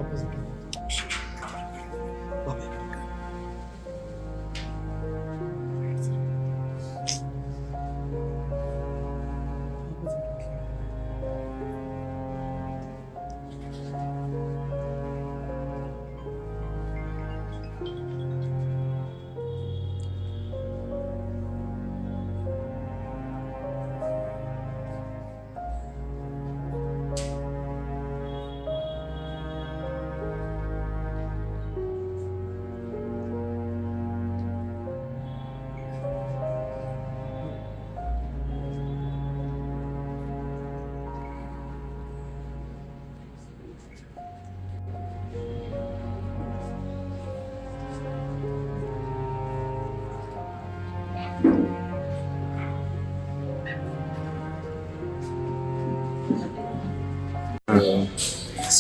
Opposite.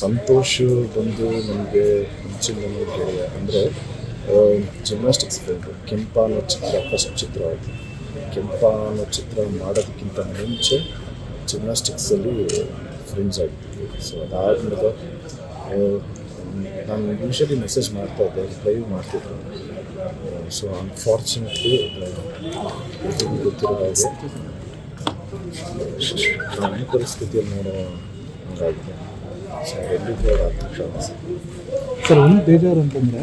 Santosh ಬಂದು ನನಗೆ ಮುಂಚಿನ ಗೆಳೆಯ ಅಂದರೆ ಜಿಮ್ನಾಸ್ಟಿಕ್ಸ್ ಫ್ರೆಂಡು. ಕೆಂಪ ಅನ್ನೋ ಚಿತ್ರ ಫಸ್ಟ್ ಚಿತ್ರ ಅದು. ಕೆಂಪ ಅನ್ನೋ ಚಿತ್ರ ಮಾಡೋದಕ್ಕಿಂತ ಮುಂಚೆ ಜಿಮ್ನಾಸ್ಟಿಕ್ಸಲ್ಲಿ ಫ್ರೆಂಡ್ಸ್ ಆಗಿದ್ವಿ. ಸೊ ಅದಾದಮೇಲೆ ನಾನು ಯೂಶ್ವಲಿ ಮೆಸೇಜ್ ಮಾಡ್ತಾಯಿದ್ದೆ, ರಿಪ್ಲೈ ಮಾಡ್ತಿದ್ದೆ. ಸೊ ಅನ್ಫಾರ್ಚುನೇಟ್ಲಿ ಗೊತ್ತಿರೋ ಹಾಗೆ ಈ ಪರಿಸ್ಥಿತಿಯಲ್ಲಿ ನೋಡೋ ಹಂಗಾಗಿದೆ. ಸೊ ಎಲ್ಲಿಗೂ ಸರ್ ಒಂದು ಬೇಜಾರು ಅಂತಂದರೆ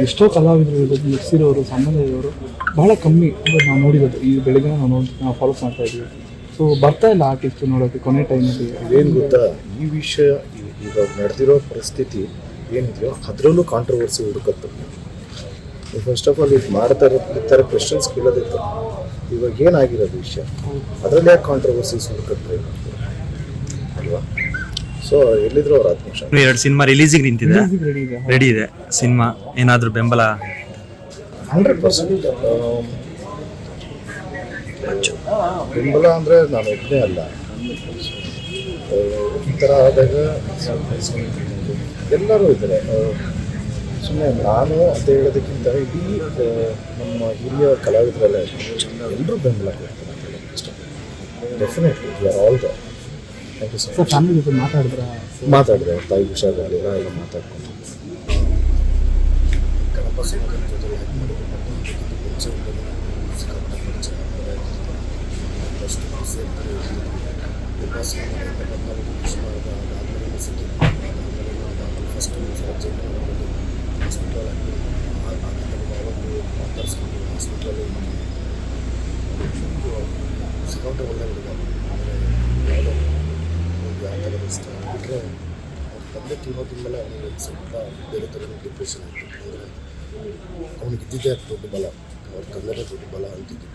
ಎಷ್ಟೋ ಕಲಾವಿದರು ಇರೋದು, ಎಕ್ಸಿರೋರು, ಸಾಮಾನ್ಯವರು ಭಾಳ ಕಮ್ಮಿ ಅಂದರೆ ನಾವು ನೋಡಿರೋದು. ಈ ಬೆಳಗ್ಗೆ ನಾವು ಫಾಲೋ ಮಾಡ್ತಾ ಇದ್ದೀವಿ. ಸೊ ಬರ್ತಾ ಇಲ್ಲ ಆರ್ಟಿಸ್ಟ್ ನೋಡೋಕ್ಕೆ ಕೊನೆ ಟೈಮಲ್ಲಿ. ಏನು ಗೊತ್ತಾ, ಈ ವಿಷಯ ಇವಾಗ ನಡೆದಿರೋ ಪರಿಸ್ಥಿತಿ ಏನಿದೆಯೋ ಅದರಲ್ಲೂ ಕಾಂಟ್ರವರ್ಸಿ ಹುಡುಕತ್ತೆ. ಫಸ್ಟ್ ಆಫ್ ಆಲ್ ಇದು ಮಾಡ್ತಾರೆ ಈ ಥರ ಕ್ವೆಶನ್ಸ್ ಕೇಳೋದಿತ್ತು. ಇವಾಗ ಏನಾಗಿರೋದು ವಿಷಯ, ಅದರಲ್ಲಿ ಯಾಕೆ ಕಾಂಟ್ರವರ್ಸೀಸ್ ಹುಡುಕತ್ತೆ ಅಲ್ವಾ? ಸೊ ಎಲ್ಲಿದ್ರು ಅವ್ರು 10 ನಿಮಿಷ 2 ಸಿನಿಮಾ ರಿಲೀಸಿಗೆ ನಿಂತಿದೆ, ರೆಡಿ ಇದೆ ಸಿನಿಮಾ. ಏನಾದರೂ ಬೆಂಬಲ 100% ಬೆಂಬಲ ಅಂದರೆ ನಾನು ಒಬ್ಬನೇ ಅಲ್ಲ. ಈ ಥರ ಆದಾಗ ಎಲ್ಲರೂ ಇದ್ದಾರೆ. ಸುಮ್ಮನೆ ನಾನು ಅಂತ ಹೇಳೋದಕ್ಕಿಂತ ಇಡೀ ನಮ್ಮ ಹಿರಿಯ ಕಲಾವಿದರೆಲ್ಲ ಎಲ್ಲರೂ ಬೆಂಬಲ ಕೊಡ್ತಾರೆ ಅಂತ ಹೇಳೋಕ್ಕೆ ಇಷ್ಟ. Definitely we are all the. Thank you sir. Family ಜೊತೆ ಮಾತಾಡಿದ್ರೆ ಅವ್ರ ತಾಯಿ ಹುಷಾರಿರಲಿಲ್ಲ, ಎಲ್ಲ ಮಾತಾಡ್ಕೊಂಡು ಕಡಪ ಸಮಾಜದ ಜೊತೆ ಯಾಕೆ ಮಾಡಿದ್ರು ಮುಂಚೆ ಸಿಕ್ಕಾಪಟ್ಟೆ ಪರಿಚಯ ಫಸ್ಟ್ ಸೇರ್ತಾರೆ. ಉಪಾಸನೆ ಮಾಡಿದ 14 ವರ್ಷ ಅದಾದಮೇಲೆ ಸಿಕ್ಕಿದ್ದು. ಅದಾದಮೇಲೆ ಫಸ್ಟ್ ಜೈಲಿನಲ್ಲಿ ಹಾಸ್ಪಿಟಲ್ ಯಾವಾಗಲೂ ಮಾತಾಡಿಸ್ಕೊಂಡು ಹಾಸ್ಪಿಟಲಲ್ಲಿ ಸಿಕ್ಕಾಪಟ್ಟೆ ಒಳ್ಳೆ ಹುಡುಗ. ಯಾವುದೋ ಯಾವ ಥರದ ಇಷ್ಟ ಬಿಟ್ಟರೆ ಅವ್ರ ತಂದೆ ತೀರೋದ್ರ ಮೇಲೆ ಅವನಿಗೆ ಸ್ವಲ್ಪ ಬೇರೆ ಥರದ ಡಿಪ್ರೆಷನ್ ಆಗ್ತಿತ್ತು. ಅಂದರೆ ಅವನಿಗೆ ಇದ್ದಿದ್ದೇ ದೊಡ್ಡ ಬಲ, ಅವ್ರ ತಂದೆನೇ ದೊಡ್ಡ ಬಲ ಅಂತಿದ್ದು.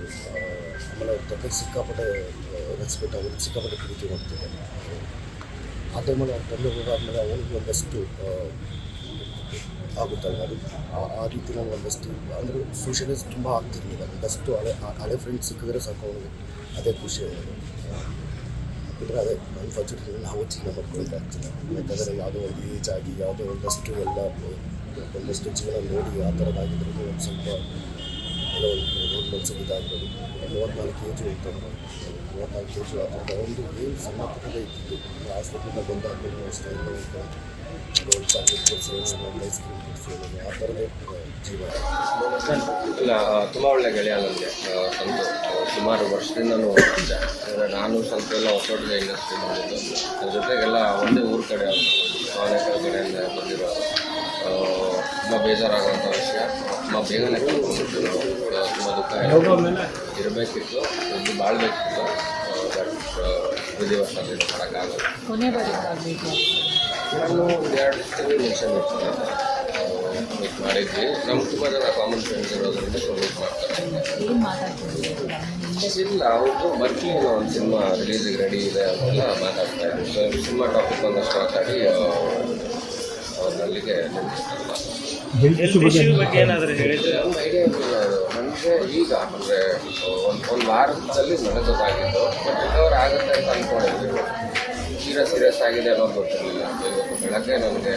ಆಮೇಲೆ ಅವ್ರ ತಂದೆ ಸಿಕ್ಕಾಪಟ್ಟೆ ರೆಸ್ಪೆಕ್ಟ್, ಅವ್ರಿಗೆ ಸಿಕ್ಕಾಪಟ್ಟೆ ಪ್ರೀತಿ ಮಾಡ್ತಿದ್ದೆ. ಆ ಟೈಮಲ್ಲಿ ಅವ್ರ ತಂದೆ ಹೋದಾದ್ಮೇಲೆ ಅವನಿಗೆ ಒಂದಷ್ಟು ಆಗುತ್ತಲ್ಲ, ಅದು ಆ ರೀತಿ ನಾವು ಒಂದಷ್ಟು ಅಂದರೆ ಸೋಷಲೈಸ್ ತುಂಬ ಆಗ್ತಿರ್ಲಿಲ್ಲ. ಒಂದಷ್ಟು ಹಳೆ ಫ್ರೆಂಡ್ಸ್ ಸಿಕ್ಕಿದ್ರೆ ಸಾಕು ಅವನಿಗೆ ಅದೇ ಖುಷಿ ಆಗೋದು. ಬಿಟ್ಟರೆ ಅದೇ ಅನ್ಫಾರ್ಚುನೇಟ್ಲಿ ನಾವು ಜೀವನ ಮಾಡ್ಕೊಳ್ತಾ ಆಗ್ತಿಲ್ಲ. ಯಾಕಂದರೆ ಯಾವುದೋ ಒಂದು ಏಜ್ ಆಗಿ ಯಾವುದೋ ಒಂದಷ್ಟು ಒಂದಷ್ಟು ಜೀವನ ನೋಡಿ ಆ ಥರದ್ದಾಗಿದ್ರು ಒಂದು ಸ್ವಲ್ಪ ಎಲ್ಲ ಒಂದು ಮನಸ್ಸಿಗೆ ಇದಾಗಿರೋದು. 34 ಏಜು ಇರ್ತದೆ, 34 ಏಜು ಆ ಥರದ ಒಂದು ಏನು ಸಣ್ಣ ಪುಟ್ಟದೇ ಇದ್ದಿದ್ದು. ಹಾಸ್ಪಿಟ್ಲಿಂದ ಬಂದಾದ್ಮೇಲೆ ಅಷ್ಟೇ ಎಲ್ಲ ಒಂದು ಚಾಕ್ಲೇಟ್ ಕೊಡಿಸಿ, ಒಂದು ಐಸ್ ಕ್ರೀಮ್ ಕೊಡಿಸಿ, ಆ ಥರದೇ ಜೀವ. ಇಲ್ಲ, ತುಂಬ ಒಳ್ಳೆ ಗೆಳೆಯ ನನಗೆ ಸಂತು. ಸುಮಾರು ವರ್ಷದಿಂದ ನೋಡ್ತಿದ್ದೆ. ಅಂದರೆ ನಾನು ಸ್ವಲ್ಪ ಎಲ್ಲ ಹೊಸ ಇಂಡಸ್ಟ್ರಿ ಮಾಡಿದ್ದು. ಅದ್ರ ಜೊತೆಗೆಲ್ಲ ಒಂದೇ ಊರ ಕಡೆ ಅನೇಕ ಕಡೆಯಿಂದ ಬಂದಿರೋದು. ತುಂಬ ಬೇಜಾರಾಗುವಂಥ ವಿಷಯ. ತುಂಬ ಬೇಗನೆ ಕಳ್ಕೊಂಡ್ಬಿಟ್ಟು ನಾವು. ತುಂಬ ದುಃಖ ಇರಬೇಕಿತ್ತು, ಇದು ಬಾಳ್ಬೇಕಿತ್ತು. ಬಟ್ ವಿಧಿವಶಾತ್ ಮಾಡೋಕ್ಕಾಗಲ್ಲ. ನಾನು 2 ಸರಿ ಮೆನ್ಷನ್ ಮೀಟ್ ಮಾಡಿದ್ವಿ. ನಮ್ಗೆ ತುಂಬ ಜನ ಕಾಮನ್ ಫ್ರೆಂಡ್ಸ್ ಇರೋದ್ರಿಂದ ಮೀಟ್ ಮಾಡ್ತಾರೆ. ಇಲ್ಲ, ಅವ್ರದ್ದು ಬರ್ಕಿ ಅನ್ನೋ ಒಂದು ಸಿನಿಮಾ ರಿಲೀಸಿಗೆ ರೆಡಿ ಇದೆ ಅಂತೆಲ್ಲ ಮಾತಾಡ್ತಾ ಇದ್ವಿ. ಸೊ ಸಿನಿಮಾ ಟಾಪಿಕ್ ಒಂದಷ್ಟು ಮಾತಾಡಿ ಅಲ್ಲಿಗೆ ಐಡಿಯಾ ಇಲ್ಲ. ನನಗೆ ಈಗ ಅಂದರೆ ಒಂದು ವಾರದಲ್ಲಿ ನಡೆದೋದಾಗಿತ್ತು. ಬಟ್ ರಿಕವರ್ ಆಗುತ್ತೆ ಅಂತ ಅಂದ್ಕೊಂಡಿದ್ವಿ. ಸೀರಿಯಸ್ ಆಗಿದೆ ಅನ್ನೋದು ಗೊತ್ತಿರಲಿಲ್ಲ. ಇವತ್ತು ಬೆಳಗ್ಗೆ ನನಗೆ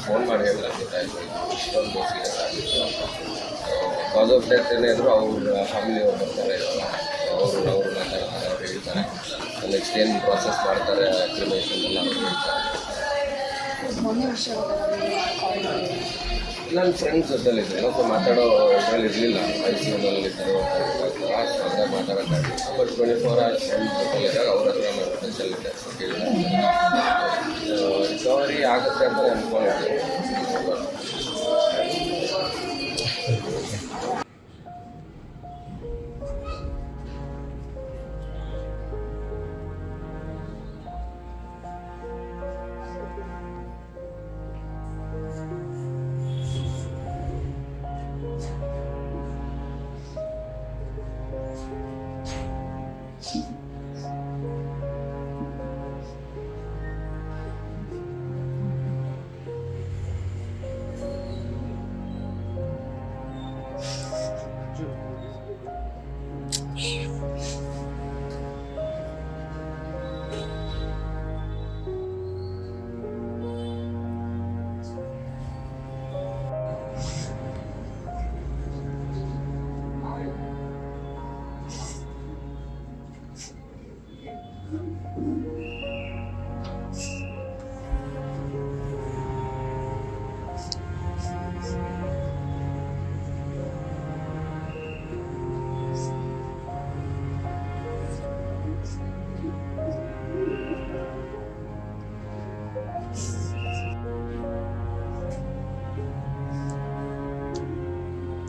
ಫೋನ್ ಮಾಡಿ ಗೊತ್ತಾಯಿತು ಇಷ್ಟೊಂದು ಸೀರಿಯಸ್ ಆಗಿತ್ತು. ಕಾಸ್ ಆಫ್ ಡೆತ್ ಏನೇ ಇದ್ರು ಅವ್ರ ಫ್ಯಾಮಿಲಿಯವ್ರು ಬರ್ತಾರೆ, ಅವರು ಮಾತಾಡ್ತಾರೆ, ಅವ್ರು ಹೇಳ್ತಾರೆ. ನೆಕ್ಸ್ಟ್ ಏನು ಪ್ರಾಸೆಸ್ ಮಾಡ್ತಾರೆ ಕ್ರಿಮೇಷನ್ ಎಲ್ಲ ಅವ್ರು ಹೇಳ್ತಾರೆ. ಮೊನ್ನೆ ವಿಷಯ ಕಾಲ್ ಮಾಡಿ ನನ್ನ ಫ್ರೆಂಡ್ಸ್ ಜೊತೆಲಿದ್ದೆ ಸೊ ಮಾತಾಡೋ ಇದರಲ್ಲಿ ಇರಲಿಲ್ಲ ಐ ಸಿ ಯುನಲ್ಲಿ ಇದ್ದರು ಅದಾಗ ಮಾತಾಡೋಕ್ಕಾಗಿ ಬಟ್ 24 hours ಫ್ರೆಂಡ್ಸ್ ಜೊತೆಲಿದ್ದಾಗ ಅವ್ರ ಹತ್ರ ನಾನು ಟೆನ್ಷಲ್ಲಿದ್ದೆ ರಿಕವರಿ ಆಗುತ್ತೆ ಅಂತ ಅನ್ಕೊಂಡಿದ್ದೆ.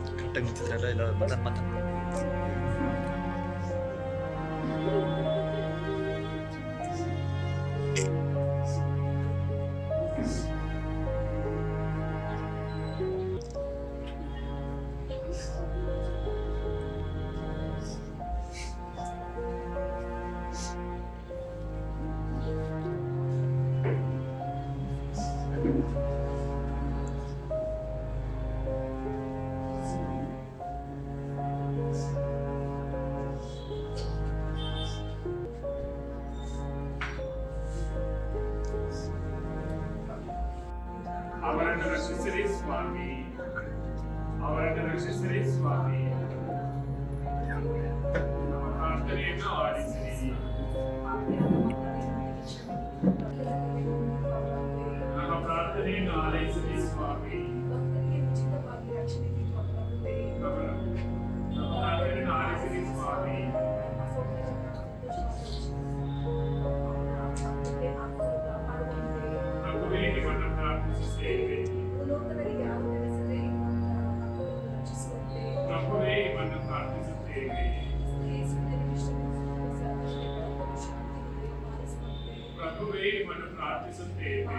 ಕರೆಕ್ಟಾಗಿ ನಿಂತಿದ್ರಲ್ಲ ಇಲ್ಲ ಬಟನ್ ಮಾತನ್ನು ಅವರನ್ನು ರಕ್ಷಿಸಿರಿ ಸ್ವಾಮಿ, ಅವರನ್ನು ರಕ್ಷಿಸಿರಿ ಸ್ವಾಮಿ, ನಮ್ಮ ಪ್ರಾರ್ಥನೆಯನ್ನು ಆಲಿಸಿರಿ, ನಮ್ಮ ಪ್ರಾರ್ಥನೆಯನ್ನು ಆಲೈಸಿರಿ ಸ್ವಾಮಿ, ನಮ್ಮ ಪ್ರಾರ್ಥನೆಯನ್ನು ಆಲಿಸಿರಿ ಸ್ವಾಮಿ. ಪ್ರಭುವೇ ನಿಮ್ಮನ್ನು ಪ್ರಾರ್ಥಿಸುತ್ತೇವೆ, ಪ್ರಭುವೇ ನಿಮ್ಮನ್ನು ಪ್ರಾರ್ಥಿಸುತ್ತೇವೆ, ಪ್ರಭುವೇ ನಿಮ್ಮನ್ನು ಪ್ರಾರ್ಥಿಸುತ್ತೇವೆ,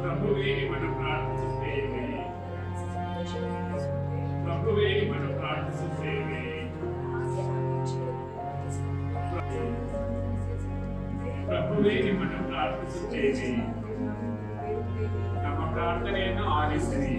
ಪ್ರಭುವೇ ನಿಮ್ಮನ್ನು ಪ್ರಾರ್ಥಿಸುತ್ತೇವೆ, ಪ್ರಭುವೇ ನಿಮ್ಮನ್ನು ಪ್ರಾರ್ಥಿಸುತ್ತೇವೆ, ಪ್ರಭುವೇ ನಿಮ್ಮನ್ನು ಪ್ರಾರ್ಥಿಸುತ್ತೇವೆ, ನಮ್ಮ ಪ್ರಾರ್ಥನೆಯನ್ನು ಆಲಿಸಿರಿ.